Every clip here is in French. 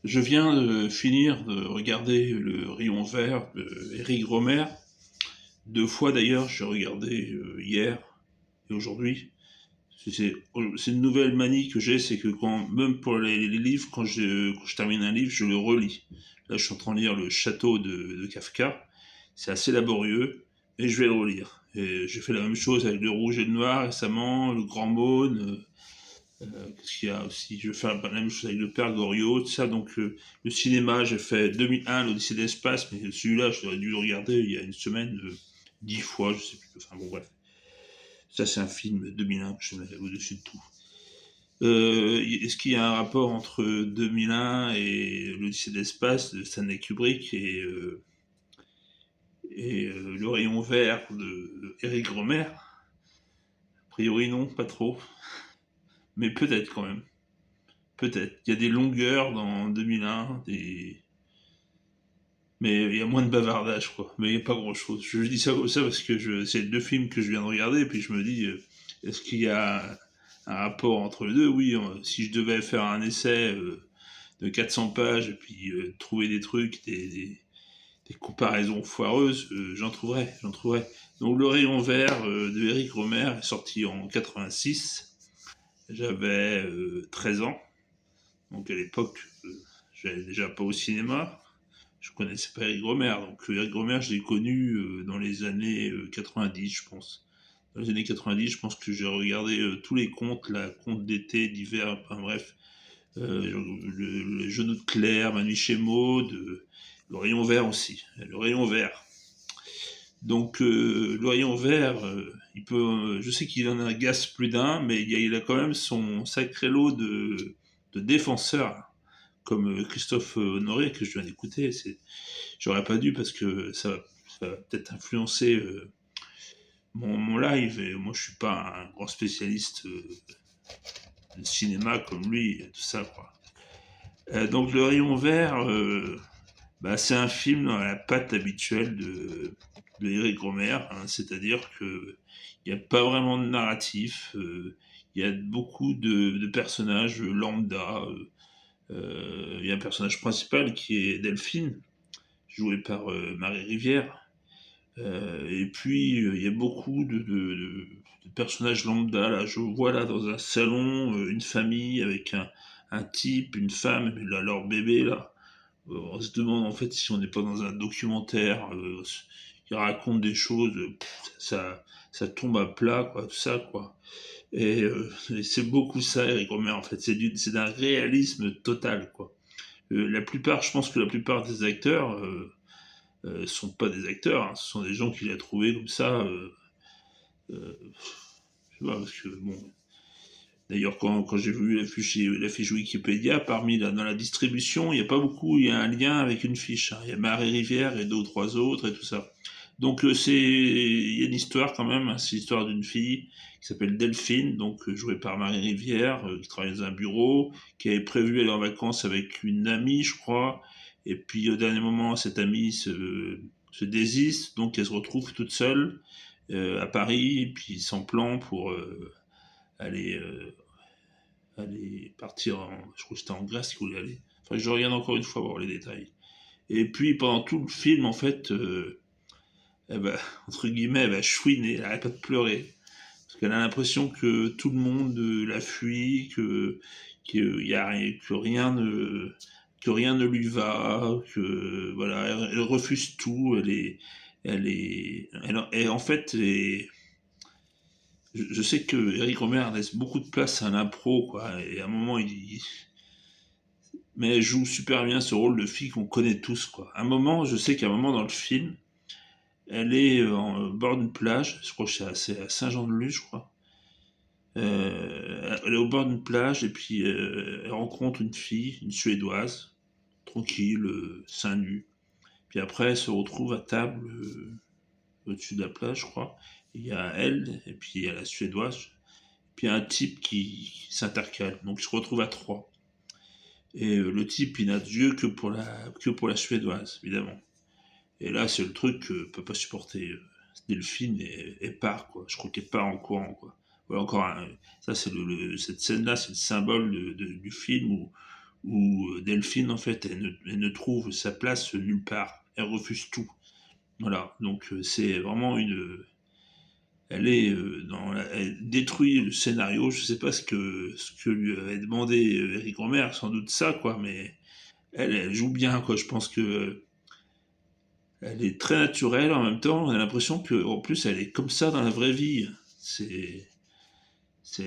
Je viens de finir de regarder Le Rayon Vert de Éric Rohmer. 2 fois d'ailleurs, j'ai regardé hier et aujourd'hui. C'est une nouvelle manie que j'ai, c'est que même pour les livres, quand je termine un livre, je le relis. Là, je suis en train de lire Le Château de Kafka. C'est assez laborieux et je vais le relire. Et j'ai fait la même chose avec Le Rouge et le Noir récemment, Le Grand Maune. Qu'est-ce qu'il y a aussi? Je vais faire la même chose avec Le Père Goriot, tout ça. Donc, le cinéma, j'ai fait 2001, l'Odyssée de l'espace, mais celui-là, j'aurais dû le regarder il y a une semaine, 10 fois, je sais plus. Enfin bon, bref. Ça, c'est un film 2001 que je mets au-dessus de tout. Est-ce qu'il y a un rapport entre 2001 et l'Odyssée de l'espace de Stanley Kubrick et Le Rayon Vert de Eric Romer? A priori, non, pas trop. Mais peut-être quand même. Peut-être. Il y a des longueurs dans 2001, mais il y a moins de bavardage, quoi. Mais il n'y a pas grand-chose. Je dis ça comme ça parce que c'est 2 films que je viens de regarder, et puis je me dis, est-ce qu'il y a un rapport entre les deux? Oui, si je devais faire un essai de 400 pages, et puis trouver des trucs, des comparaisons foireuses, j'en trouverais. Donc Le Rayon Vert de Eric Romer est sorti en 86. J'avais 13 ans. Donc à l'époque, j'allais déjà pas au cinéma. Je connaissais pas Eric Romer. Donc Eric Romer, je l'ai connu dans les années 90, je pense. Dans les années 90, je pense que j'ai regardé tous les contes, la conte d'été, d'hiver, enfin bref. Le Genou de Claire, Ma nuit chez Maud, le Rayon Vert aussi. Le Rayon Vert. Donc le Rayon Vert, je sais qu'il en agace plus d'un, mais il a quand même son sacré lot de défenseurs comme Christophe Honoré que je viens d'écouter. J'aurais pas dû parce que ça va peut-être influencer mon live. Et moi, je suis pas un grand spécialiste de cinéma comme lui, et tout ça, quoi. Donc, Le Rayon Vert, bah, c'est un film dans la patte habituelle de Eric Romer, hein, c'est-à-dire que il n'y a pas vraiment de narratif. Il y a beaucoup de personnages lambda. Il y a un personnage principal qui est Delphine, joué par Marie Rivière. Et puis, il y a beaucoup de personnages lambda. Là, je vois là dans un salon une famille avec un type, une femme, et leur bébé là. On se demande en fait si on n'est pas dans un documentaire qui raconte des choses, ça tombe à plat, quoi, tout ça, quoi. Et c'est beaucoup ça, Eric Romer, en fait. C'est d'un réalisme total, quoi. Je pense que la plupart des acteurs sont pas des acteurs, hein, ce sont des gens qu'il a trouvés comme ça. Euh, je sais pas, parce que bon. D'ailleurs, quand j'ai vu la fiche Wikipédia, dans la distribution, il n'y a pas beaucoup, il y a un lien avec une fiche, hein. Il y a Marie Rivière et deux ou trois autres et tout ça. Donc il y a une histoire quand même, hein. C'est l'histoire d'une fille qui s'appelle Delphine, donc jouée par Marie Rivière, qui travaille dans un bureau, qui avait prévu aller en vacances avec une amie, je crois, et puis au dernier moment, cette amie se désiste, donc elle se retrouve toute seule à Paris, et puis sans plan pour aller, aller partir je crois que c'était en Grèce qu'il voulait aller. Enfin, je regarde encore une fois voir les détails. Et puis pendant tout le film, en fait, elle va, entre guillemets, elle va chouiner, elle arrête pas de pleurer. Parce qu'elle a l'impression que tout le monde la fuit, que rien ne lui va, que voilà, elle refuse tout, et en fait, je sais que Eric Romer laisse beaucoup de place à l'impro, quoi. Et à un moment, mais elle joue super bien ce rôle de fille qu'on connaît tous, quoi. À un moment, je sais qu'à un moment dans le film, elle est au bord d'une plage, je crois que c'est à Saint-Jean-de-Luz, je crois. Elle est au bord d'une plage et puis elle rencontre une fille, une Suédoise, tranquille, seins nus. Puis après, elle se retrouve à table au-dessus de la plage, je crois. Il y a elle et puis il y a la Suédoise. Puis il y a un type qui s'intercale. Donc ils se retrouvent à trois. Et le type, il n'a d'yeux que pour la Suédoise, évidemment. Et là, c'est le truc que peut pas supporter Delphine et part, quoi. Je crois qu'elle part en courant, quoi. Voilà, ça, cette scène-là, c'est le symbole du film où Delphine, en fait, elle ne trouve sa place nulle part. Elle refuse tout. Voilà, donc c'est vraiment une... elle détruit le scénario. Je sais pas ce que lui avait demandé Eric Romer, sans doute ça, quoi, mais elle joue bien, quoi. Je pense que elle est très naturelle en même temps. On a l'impression que, en plus, elle est comme ça dans la vraie vie. C'est,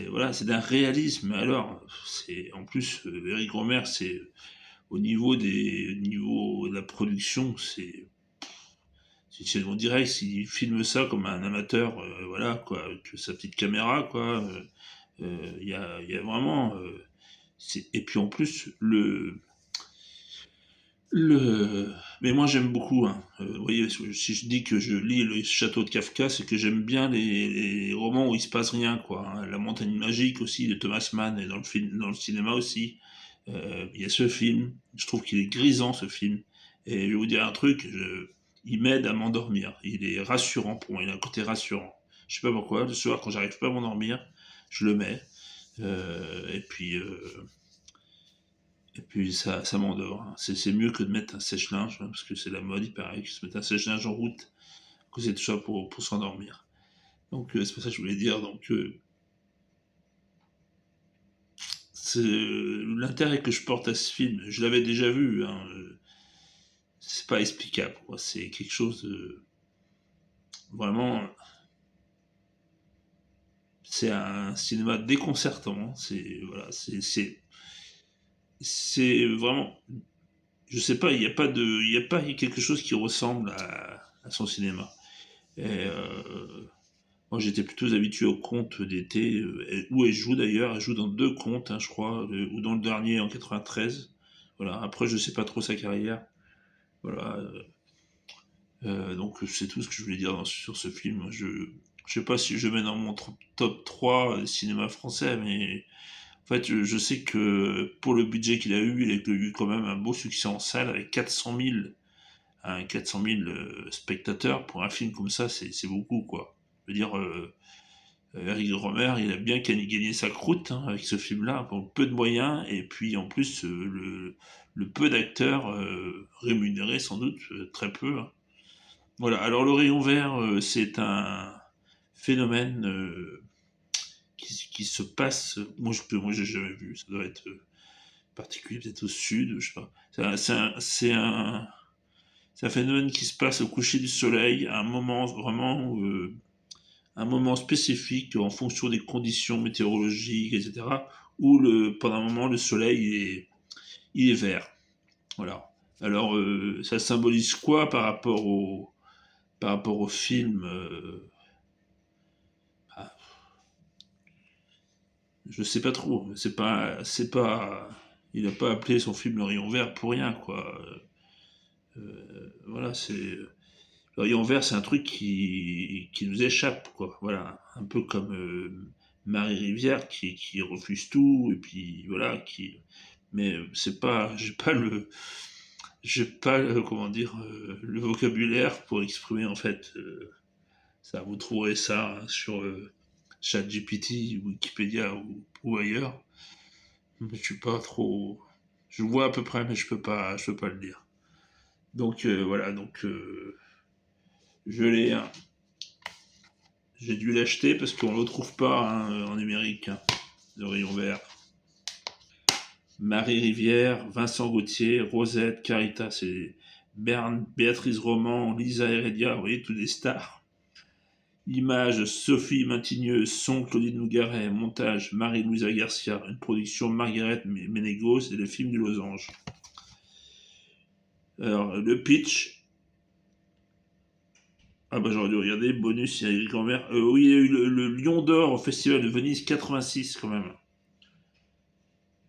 voilà, c'est d'un réalisme. Alors, c'est en plus Eric Romer, c'est au niveau de la production, c'est on dirait s'il filme ça comme un amateur, voilà quoi, avec sa petite caméra quoi. Il y a vraiment, et puis en plus le, mais moi j'aime beaucoup. Hein. Vous voyez, si je dis que je lis le Château de Kafka, c'est que j'aime bien les romans où il se passe rien, quoi. Hein. La Montagne magique aussi de Thomas Mann et dans le film, dans le cinéma aussi. Il y a ce film. Je trouve qu'il est grisant ce film. Et je vais vous dire un truc, il m'aide à m'endormir. Il est rassurant pour moi. Il a un côté rassurant. Je sais pas pourquoi. Le soir, quand j'arrive pas à m'endormir, je le mets. Euh, et puis. Euh, et puis ça m'endort. Hein. C'est mieux que de mettre un sèche-linge, hein, parce que c'est la mode, il paraît, que se mettre un sèche-linge en route, que c'est tout ça pour s'endormir. Donc c'est pour ça que je voulais dire. Donc l'intérêt que je porte à ce film, je l'avais déjà vu. Hein, c'est pas explicable. Quoi. C'est quelque chose de vraiment. C'est un cinéma déconcertant. Hein. C'est voilà, c'est vraiment. Je sais pas, il y a pas quelque chose qui ressemble à son cinéma. Et, moi, j'étais plutôt habitué aux contes d'été, où elle joue d'ailleurs. Elle joue dans deux contes, hein, je crois, ou dans le dernier en 93. Voilà. Après, je sais pas trop sa carrière. Voilà. Donc, c'est tout ce que je voulais dire sur ce film. Je sais pas si je mets dans mon top 3 cinéma français, mais en fait, je sais que pour le budget qu'il a eu, il a eu quand même un beau succès en salle avec 400 000 spectateurs. Pour un film comme ça, c'est beaucoup, quoi. Je veux dire, Eric Romer, il a bien gagné sa croûte hein, avec ce film-là, pour peu de moyens, et puis en plus, le peu d'acteurs rémunérés, sans doute, très peu. Hein. Voilà, alors le rayon vert, c'est un phénomène qui se passe, moi j'ai jamais vu, ça doit être particulier, peut-être au sud, je sais pas. C'est un phénomène qui se passe au coucher du soleil, à un moment vraiment un moment spécifique en fonction des conditions météorologiques, etc., où pendant un moment le soleil il est vert. Voilà. Alors, ça symbolise quoi par rapport au film ah, je sais pas trop. C'est pas, il n'a pas appelé son film Le Rayon Vert pour rien, quoi. Voilà, c'est Le Rayon Vert, c'est un truc qui nous échappe, quoi. Voilà, un peu comme Marie Rivière qui refuse tout et puis voilà, mais c'est pas, j'ai pas comment dire, le vocabulaire pour exprimer en fait ça. Vous trouverez ça hein, sur ChatGPT, Wikipédia ou ailleurs. Mais je suis pas trop, je vois à peu près, mais je peux pas le dire. Donc voilà, donc je l'ai, hein. J'ai dû l'acheter parce qu'on ne le trouve pas hein, en numérique, hein, le rayon vert. Marie Rivière, Vincent Gauthier, Rosette, Caritas et Berne, Béatrice Roman, Lisa Heredia, vous voyez, tous des stars. Images, Sophie Matigneuse, son, Claudine Nougaret, montage, Marie-Louisa Garcia, une production Margaret Ménégos et le film du Losange. Alors, le pitch. Ah bah j'aurais dû regarder, bonus, il y a Eric Romer. Oui, il y a eu le Lion d'Or au Festival de Venise 86 quand même.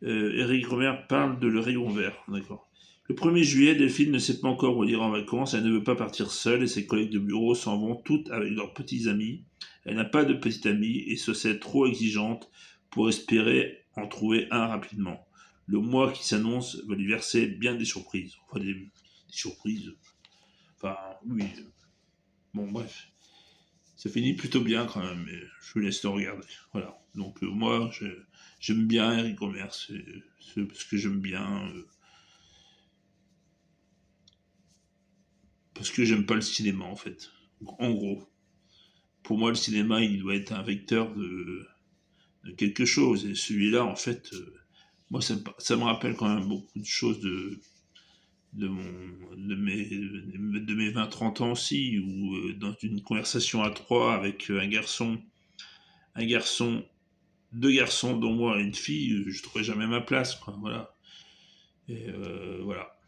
Eric Romer parle de Le Rayon Vert, d'accord. Le 1er juillet, Delphine ne sait pas encore où elle ira en vacances, elle ne veut pas partir seule et ses collègues de bureau s'en vont toutes avec leurs petits amis. Elle n'a pas de petit ami et se sait trop exigeante pour espérer en trouver un rapidement. Le mois qui s'annonce va lui verser bien des surprises. Enfin, des surprises. Enfin, oui. Bon, bref. ça finit plutôt bien quand même, mais je vous laisse le regarder. Voilà. Donc moi, j'aime bien Eric Romer, c'est parce que j'aime bien, parce que j'aime pas le cinéma en fait. En gros, pour moi, le cinéma, il doit être un vecteur de quelque chose, et celui-là, en fait, moi, ça me rappelle quand même beaucoup de choses de mes 20-30 ans aussi, où dans une conversation à trois avec un garçon, deux garçons, dont moi et une fille, je trouverais jamais ma place, quoi, voilà. Et voilà,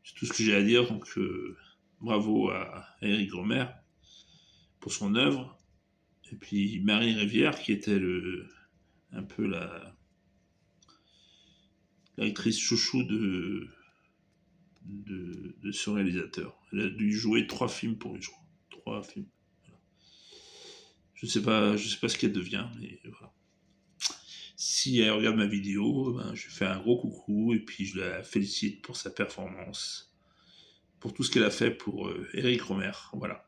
c'est tout ce que j'ai à dire, donc bravo à Éric Romer pour son œuvre, et puis Marie Rivière, qui était un peu l'actrice chouchou de ce réalisateur. Elle a dû jouer 3 films pour lui, je crois. 3 films. Je sais pas ce qu'elle devient, mais voilà. Si elle regarde ma vidéo, ben, je lui fais un gros coucou et puis je la félicite pour sa performance, pour tout ce qu'elle a fait pour Eric Romer. Voilà.